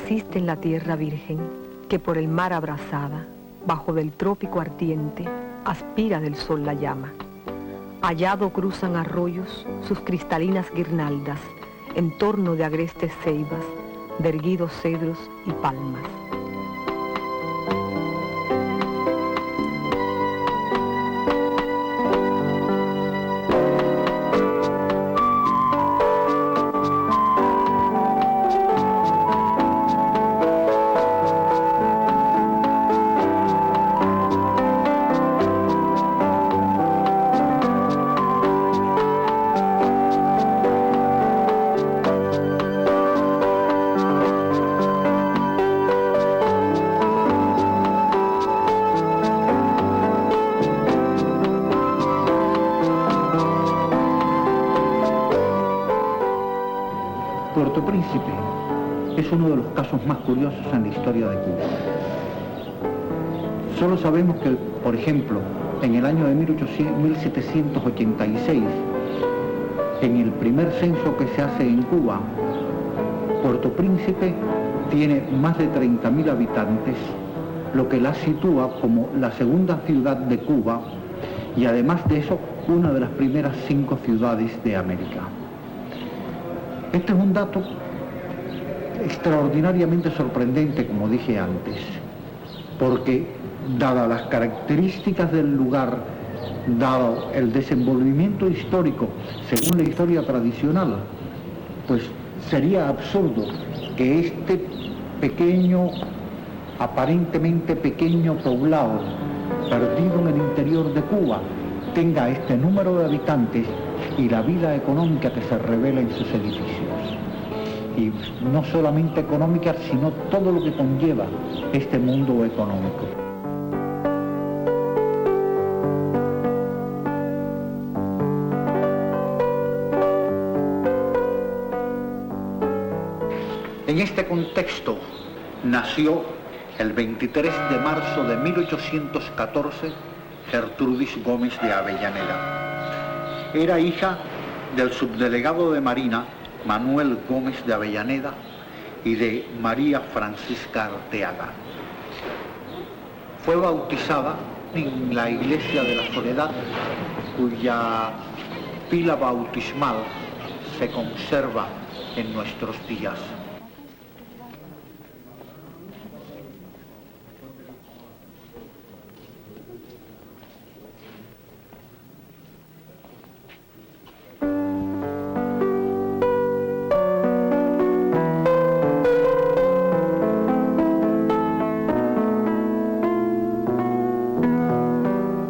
naciste en la tierra virgen, que por el mar abrazada, bajo del trópico ardiente, aspira del sol la llama. Hallado cruzan arroyos sus cristalinas guirnaldas, en torno de agrestes ceibas, de erguidos cedros y palmas. Puerto Príncipe es uno de los casos más curiosos en la historia de Cuba. Solo sabemos que, por ejemplo, en el año de 1786, en el primer censo que se hace en Cuba, Puerto Príncipe tiene más de 30.000 habitantes, lo que la sitúa como la segunda ciudad de Cuba y además de eso, una de las primeras 5 ciudades de América. Este es un dato extraordinariamente sorprendente, como dije antes, porque dadas las características del lugar, dado el desenvolvimiento histórico según la historia tradicional, pues sería absurdo que este pequeño, aparentemente pequeño poblado, perdido en el interior de Cuba, tenga este número de habitantes y la vida económica que se revela en sus edificios. Y no solamente económica, sino todo lo que conlleva este mundo económico. En este contexto nació el 23 de marzo de 1814 Gertrudis Gómez de Avellaneda. Era hija del subdelegado de Marina Manuel Gómez de Avellaneda y de María Francisca Arteaga. Fue bautizada en la iglesia de la Soledad, cuya pila bautismal se conserva en nuestros días.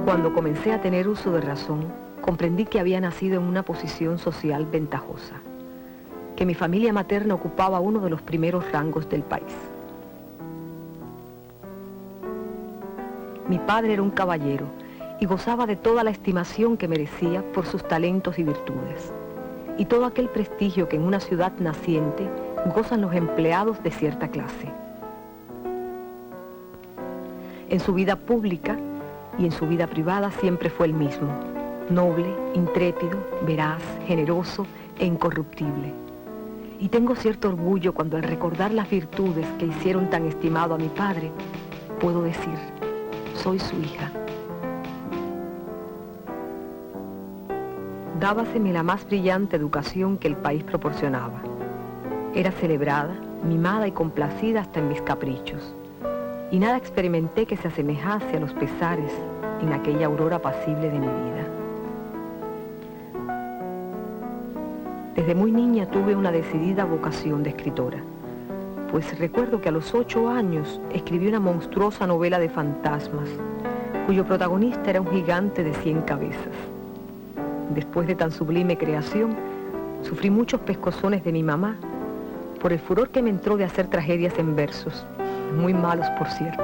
Cuando comencé a tener uso de razón, comprendí que había nacido en una posición social ventajosa, que mi familia materna ocupaba uno de los primeros rangos del país. Mi padre era un caballero y gozaba de toda la estimación que merecía por sus talentos y virtudes, y todo aquel prestigio que en una ciudad naciente gozan los empleados de cierta clase. En su vida pública y en su vida privada siempre fue el mismo, noble, intrépido, veraz, generoso e incorruptible. Y tengo cierto orgullo cuando al recordar las virtudes que hicieron tan estimado a mi padre, puedo decir, soy su hija. Dábaseme la más brillante educación que el país proporcionaba. Era celebrada, mimada y complacida hasta en mis caprichos. Y nada experimenté que se asemejase a los pesares en aquella aurora apacible de mi vida. Desde muy niña tuve una decidida vocación de escritora, pues recuerdo que a los 8 años escribí una monstruosa novela de fantasmas, cuyo protagonista era un gigante de 100 cabezas. Después de tan sublime creación, sufrí muchos pescozones de mi mamá por el furor que me entró de hacer tragedias en versos, muy malos por cierto.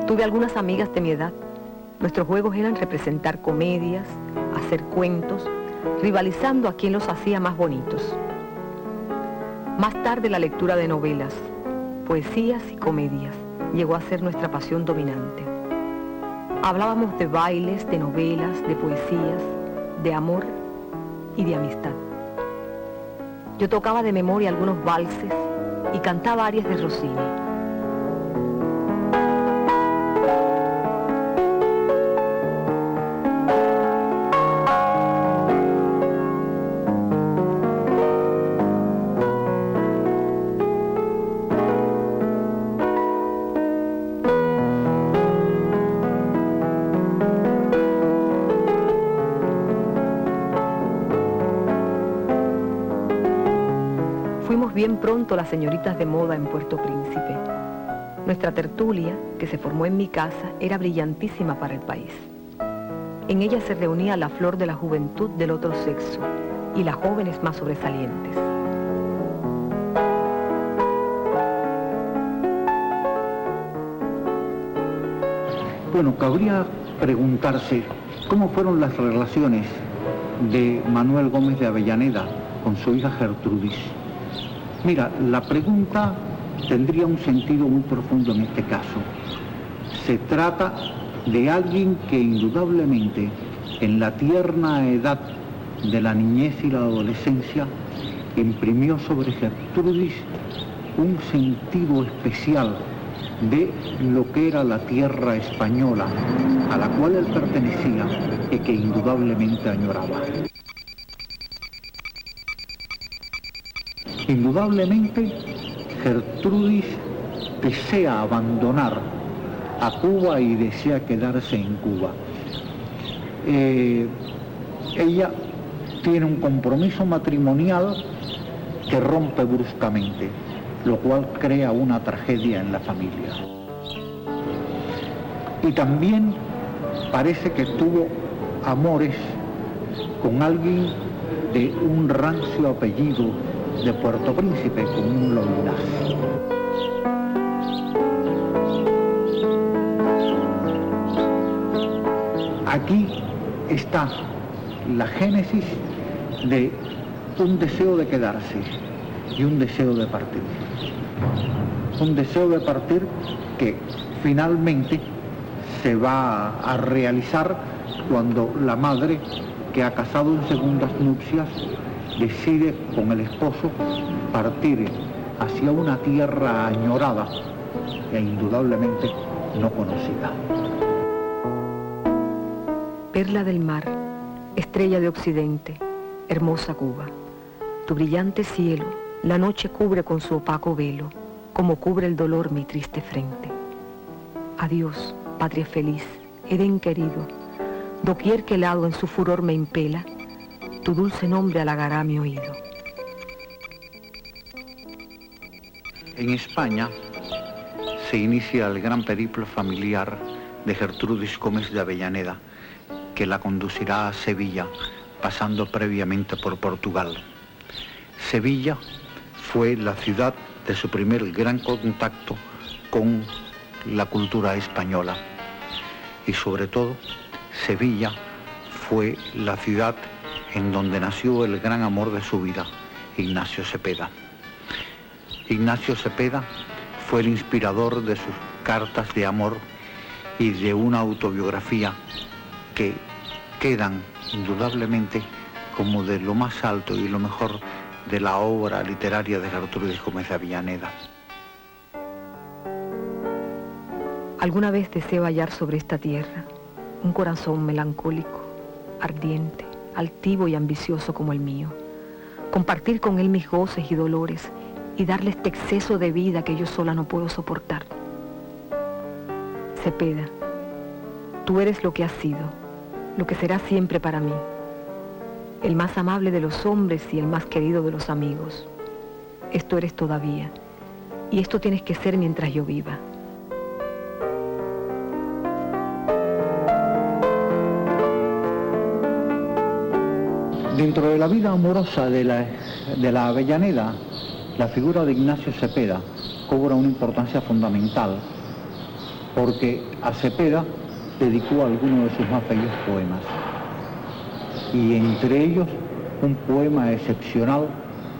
Tuve algunas amigas de mi edad. Nuestros juegos eran representar comedias, hacer cuentos, rivalizando a quien los hacía más bonitos. Más tarde la lectura de novelas, poesías y comedias, llegó a ser nuestra pasión dominante. Hablábamos de bailes, de novelas, de poesías, de amor y de amistad. Yo tocaba de memoria algunos valses y cantaba arias de Rossini. Fuimos bien pronto las señoritas de moda en Puerto Príncipe. Nuestra tertulia, que se formó en mi casa, era brillantísima para el país. En ella se reunía la flor de la juventud del otro sexo y las jóvenes más sobresalientes. Bueno, cabría preguntarse cómo fueron las relaciones de Manuel Gómez de Avellaneda con su hija Gertrudis. Mira, la pregunta tendría un sentido muy profundo en este caso. Se trata de alguien que indudablemente en la tierna edad de la niñez y la adolescencia imprimió sobre Gertrudis un sentido especial de lo que era la tierra española a la cual él pertenecía y que indudablemente añoraba. Indudablemente, Gertrudis desea abandonar a Cuba y desea quedarse en Cuba. Ella tiene un compromiso matrimonial que rompe bruscamente, lo cual crea una tragedia en la familia. Y también parece que tuvo amores con alguien de un rancio apellido de Puerto Príncipe, con un Loinás. Aquí está la génesis de un deseo de quedarse y un deseo de partir. Un deseo de partir que finalmente se va a realizar cuando la madre, que ha casado en segundas nupcias, decide con el esposo partir hacia una tierra añorada e indudablemente no conocida. Perla del mar, estrella de occidente, hermosa Cuba, tu brillante cielo, la noche cubre con su opaco velo, como cubre el dolor mi triste frente. Adiós, patria feliz, Edén querido, doquier que el hado en su furor me impela, tu dulce nombre halagará mi oído. En España se inicia el gran periplo familiar de Gertrudis Gómez de Avellaneda, que la conducirá a Sevilla, pasando previamente por Portugal. Sevilla fue la ciudad de su primer gran contacto con la cultura española. Y sobre todo, Sevilla fue la ciudad en donde nació el gran amor de su vida, Ignacio Cepeda. Ignacio Cepeda fue el inspirador de sus cartas de amor y de una autobiografía que quedan indudablemente como de lo más alto y lo mejor de la obra literaria de Gertrudis Gómez de Avellaneda. Alguna vez deseo hallar sobre esta tierra un corazón melancólico, ardiente, altivo y ambicioso como el mío, compartir con él mis goces y dolores y darle este exceso de vida que yo sola no puedo soportar. Cepeda, tú eres lo que has sido, lo que serás siempre para mí, el más amable de los hombres y el más querido de los amigos. Esto eres todavía, y esto tienes que ser mientras yo viva. Dentro de la vida amorosa de la Avellaneda, la figura de Ignacio Cepeda cobra una importancia fundamental, porque a Cepeda dedicó algunos de sus más bellos poemas, y entre ellos un poema excepcional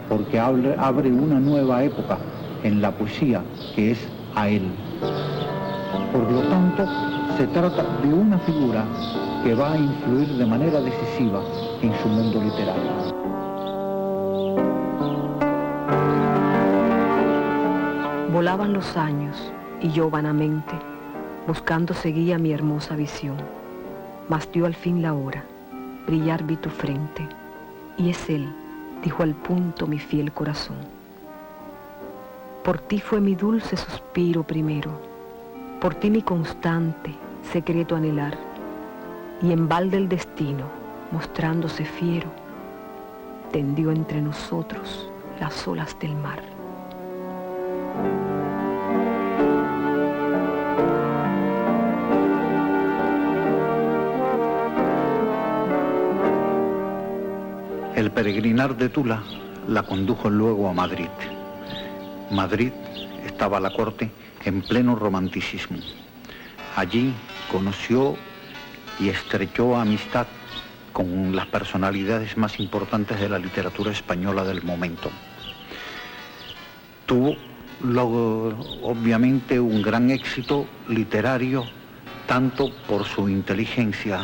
porque abre una nueva época en la poesía, que es A él. Por lo tanto, se trata de una figura que va a influir de manera decisiva en su mundo literario. Volaban los años y yo vanamente, buscando seguía mi hermosa visión. Mas dio al fin la hora, brillar vi tu frente, y es él, dijo al punto mi fiel corazón. Por ti fue mi dulce suspiro primero, por ti mi constante, secreto anhelar, y en balde el destino, mostrándose fiero, tendió entre nosotros las olas del mar. El peregrinar de Tula la condujo luego a Madrid. Madrid estaba la corte en pleno romanticismo. Allí conoció y estrechó amistad con las personalidades más importantes de la literatura española del momento. Tuvo luego, obviamente, un gran éxito literario, tanto por su inteligencia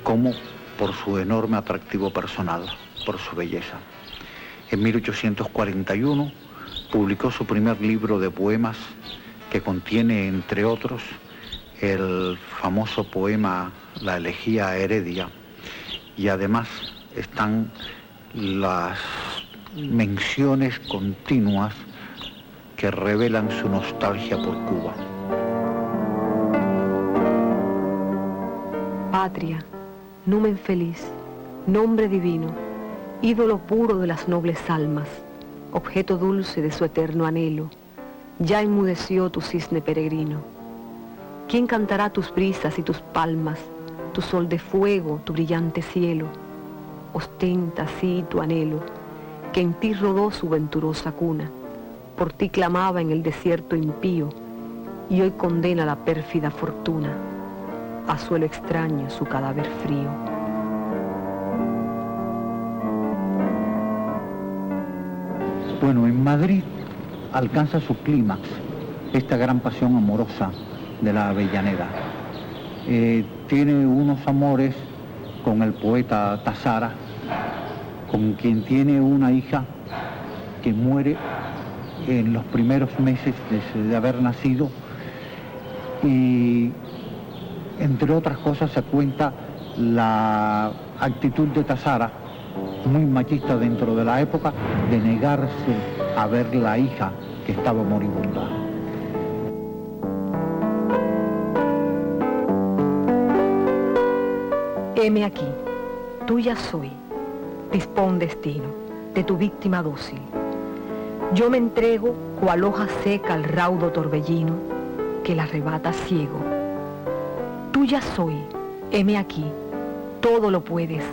como por su enorme atractivo personal, por su belleza. En 1841 publicó su primer libro de poemas que contiene, entre otros, el famoso poema La elegía a Heredia, y además están las menciones continuas que revelan su nostalgia por Cuba. Patria, numen feliz, nombre divino, ídolo puro de las nobles almas, objeto dulce de su eterno anhelo, ya enmudeció tu cisne peregrino. ¿Quién cantará tus brisas y tus palmas, tu sol de fuego, tu brillante cielo? Ostenta así tu anhelo, que en ti rodó su venturosa cuna, por ti clamaba en el desierto impío, y hoy condena la pérfida fortuna, a suelo extraño su cadáver frío. Bueno, en Madrid alcanza su clímax esta gran pasión amorosa de la Avellaneda. Tiene unos amores con el poeta Tazara, con quien tiene una hija que muere en los primeros meses de haber nacido, y entre otras cosas se cuenta la actitud de Tazara, muy machista dentro de la época, de negarse a ver la hija que estaba moribunda. Heme aquí, tuya soy, dispón destino, de tu víctima dócil. Yo me entrego cual hoja seca al raudo torbellino que la arrebata ciego. Tuya soy, heme aquí, todo lo puedes.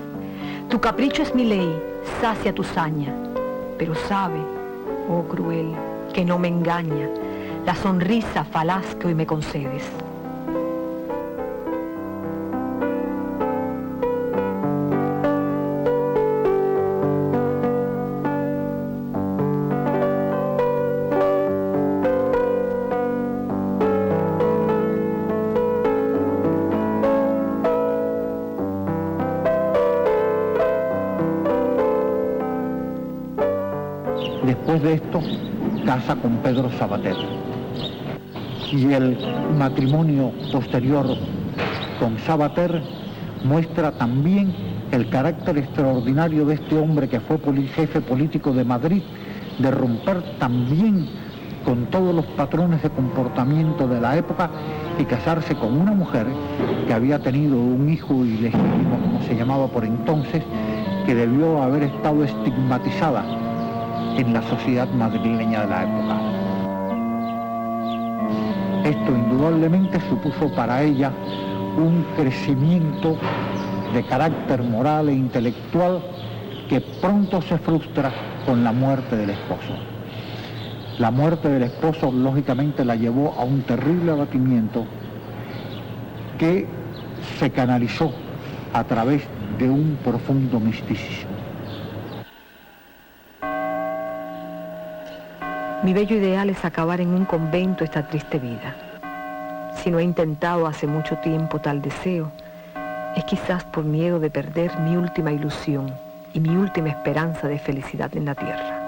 Tu capricho es mi ley, sacia tu saña, pero sabe, oh cruel, que no me engaña la sonrisa falaz que hoy me concedes. Después de esto, casa con Pedro Sabater. Y el matrimonio posterior con Sabater muestra también el carácter extraordinario de este hombre que fue jefe político de Madrid, de romper también con todos los patrones de comportamiento de la época y casarse con una mujer que había tenido un hijo ilegítimo, como se llamaba por entonces, que debió haber estado estigmatizada en la sociedad madrileña de la época. Esto indudablemente supuso para ella un crecimiento de carácter moral e intelectual que pronto se frustra con la muerte del esposo. La muerte del esposo lógicamente la llevó a un terrible abatimiento que se canalizó a través de un profundo misticismo. Mi bello ideal es acabar en un convento esta triste vida. si no he intentado hace mucho tiempo tal deseo, es quizás por miedo de perder mi última ilusión y mi última esperanza de felicidad en la tierra.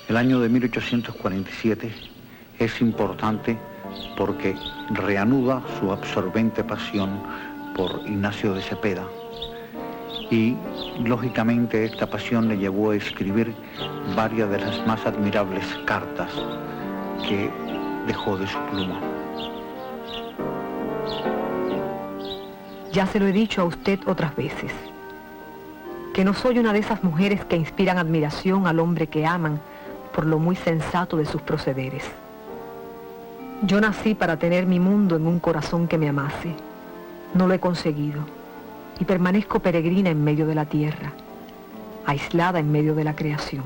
El año de 1847 es importante porque reanuda su absorbente pasión por Ignacio de Cepeda y, lógicamente, esta pasión le llevó a escribir varias de las más admirables cartas que dejó de su pluma. Ya se lo he dicho a usted otras veces, que no soy una de esas mujeres que inspiran admiración al hombre que aman por lo muy sensato de sus procederes. Yo nací para tener mi mundo en un corazón que me amase. No lo he conseguido y permanezco peregrina en medio de la tierra, aislada en medio de la creación.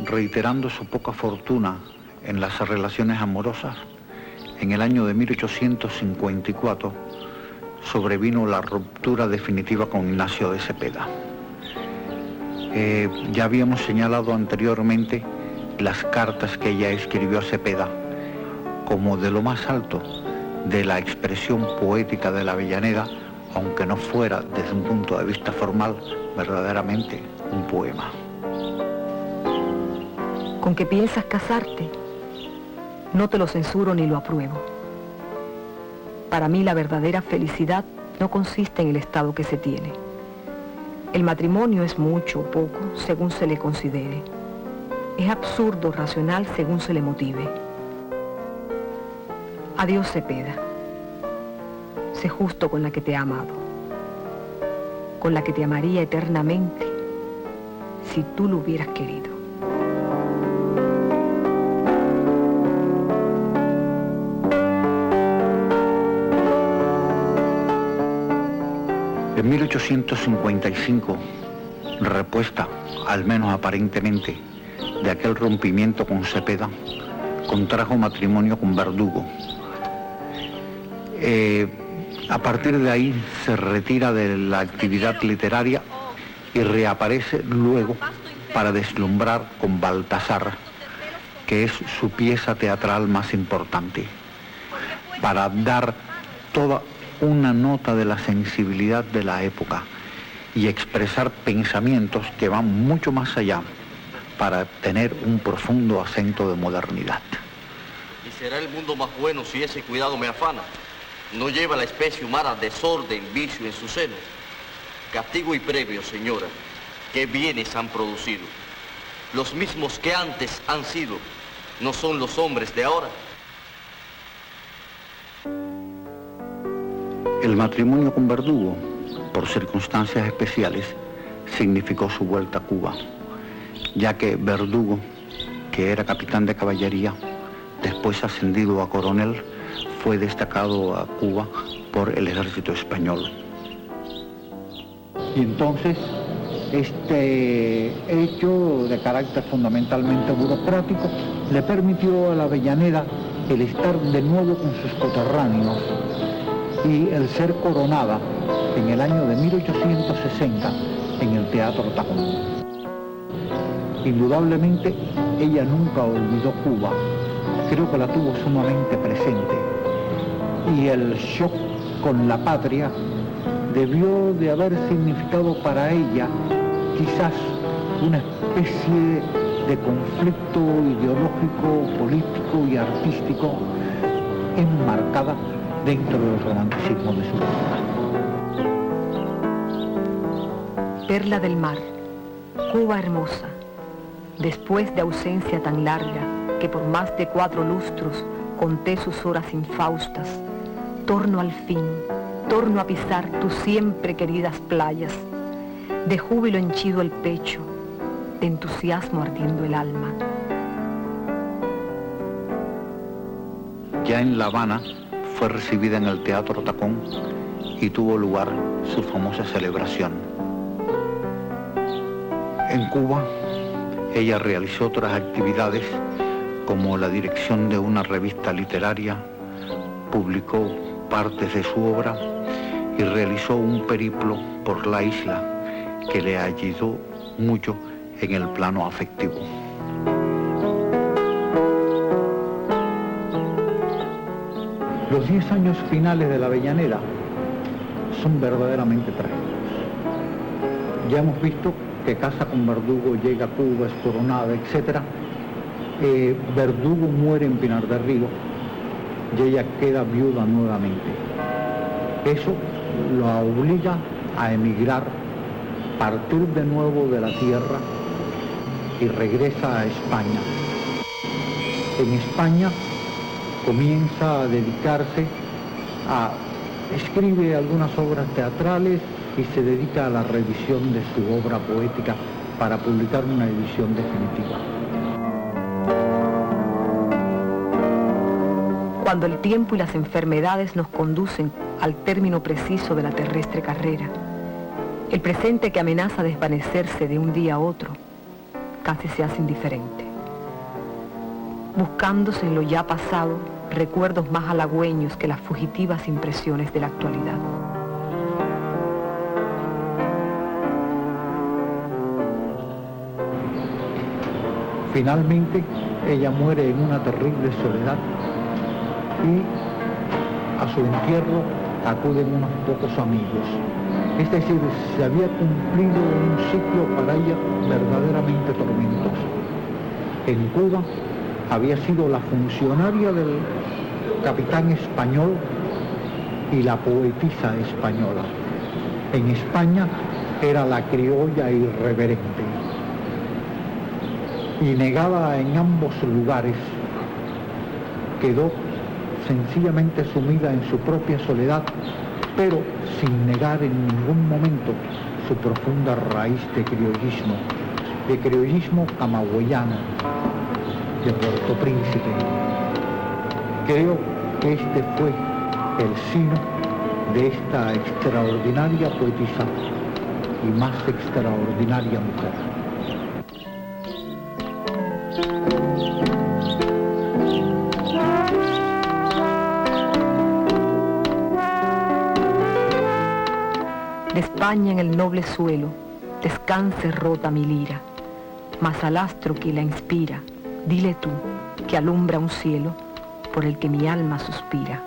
Reiterando su poca fortuna en las relaciones amorosas, en el año de 1854 sobrevino la ruptura definitiva con Ignacio de Cepeda. Ya habíamos señalado anteriormente las cartas que ella escribió a Cepeda como de lo más alto de la expresión poética de la Avellaneda, aunque no fuera desde un punto de vista formal verdaderamente un poema. ¿Con qué piensas casarte? No te lo censuro ni lo apruebo. Para mí la verdadera felicidad no consiste en el estado que se tiene. El matrimonio es mucho o poco según se le considere. Es absurdo o racional según se le motive. Adiós, Cepeda. Sé justo con la que te ha amado, con la que te amaría eternamente si tú lo hubieras querido. En 1855, repuesta, al menos aparentemente, de aquel rompimiento con Cepeda, contrajo matrimonio con Verdugo. A partir de ahí se retira de la actividad literaria y reaparece luego para deslumbrar con Baltasar, que es su pieza teatral más importante, para dar toda una nota de la sensibilidad de la época y expresar pensamientos que van mucho más allá para tener un profundo acento de modernidad. Y será el mundo más bueno si ese cuidado me afana. No lleva la especie humana desorden, vicio en su seno. Castigo y premio, señora, ¿qué bienes han producido? Los mismos que antes han sido, ¿no son los hombres de ahora? El matrimonio con Verdugo, por circunstancias especiales, significó su vuelta a Cuba, ya que Verdugo, que era capitán de caballería, después ascendido a coronel, fue destacado a Cuba por el ejército español. Y entonces, este hecho de carácter fundamentalmente burocrático le permitió a la Avellaneda el estar de nuevo con sus coterráneos y el ser coronada en el año de 1860 en el Teatro Tacón. Indudablemente, ella nunca olvidó Cuba, creo que la tuvo sumamente presente, y el shock con la patria debió de haber significado para ella quizás una especie de conflicto ideológico, político y artístico enmarcada dentro del romanticismo de su época. Perla del mar, Cuba hermosa, después de ausencia tan larga que por más de 4 lustros conté sus horas infaustas, torno al fin, torno a pisar tus siempre queridas playas, de júbilo henchido el pecho, de entusiasmo ardiendo el alma. Ya en La Habana fue recibida en el Teatro Tacón y tuvo lugar su famosa celebración. En Cuba, ella realizó otras actividades como la dirección de una revista literaria, publicó partes de su obra y realizó un periplo por la isla que le ayudó mucho en el plano afectivo. Los 10 años finales de la Avellaneda son verdaderamente trágicos. Ya hemos visto que casa con Verdugo, llega a Cuba, es coronada, etc. Verdugo muere en Pinar del Río y ella queda viuda nuevamente. Eso la obliga a emigrar, partir de nuevo de la tierra y regresa a España. En España comienza a dedicarse escribe algunas obras teatrales y se dedica a la revisión de su obra poética para publicar una edición definitiva. Cuando el tiempo y las enfermedades nos conducen al término preciso de la terrestre carrera, el presente que amenaza desvanecerse de un día a otro, casi se hace indiferente. Buscándose en lo ya pasado recuerdos más halagüeños que las fugitivas impresiones de la actualidad. Finalmente, ella muere en una terrible soledad y a su entierro acuden unos pocos amigos. Es decir, se había cumplido un ciclo para ella verdaderamente tormentoso. En Cuba había sido la funcionaria del capitán español y la poetisa española. En España era la criolla irreverente. Y negada en ambos lugares, quedó sencillamente sumida en su propia soledad, pero sin negar en ningún momento su profunda raíz de criollismo camagüeyano, de Puerto Príncipe. Creo que este fue el sino de esta extraordinaria poetisa y más extraordinaria mujer. De España en el noble suelo descanse rota mi lira, mas al astro que la inspira, dile tú que alumbra un cielo por el que mi alma suspira.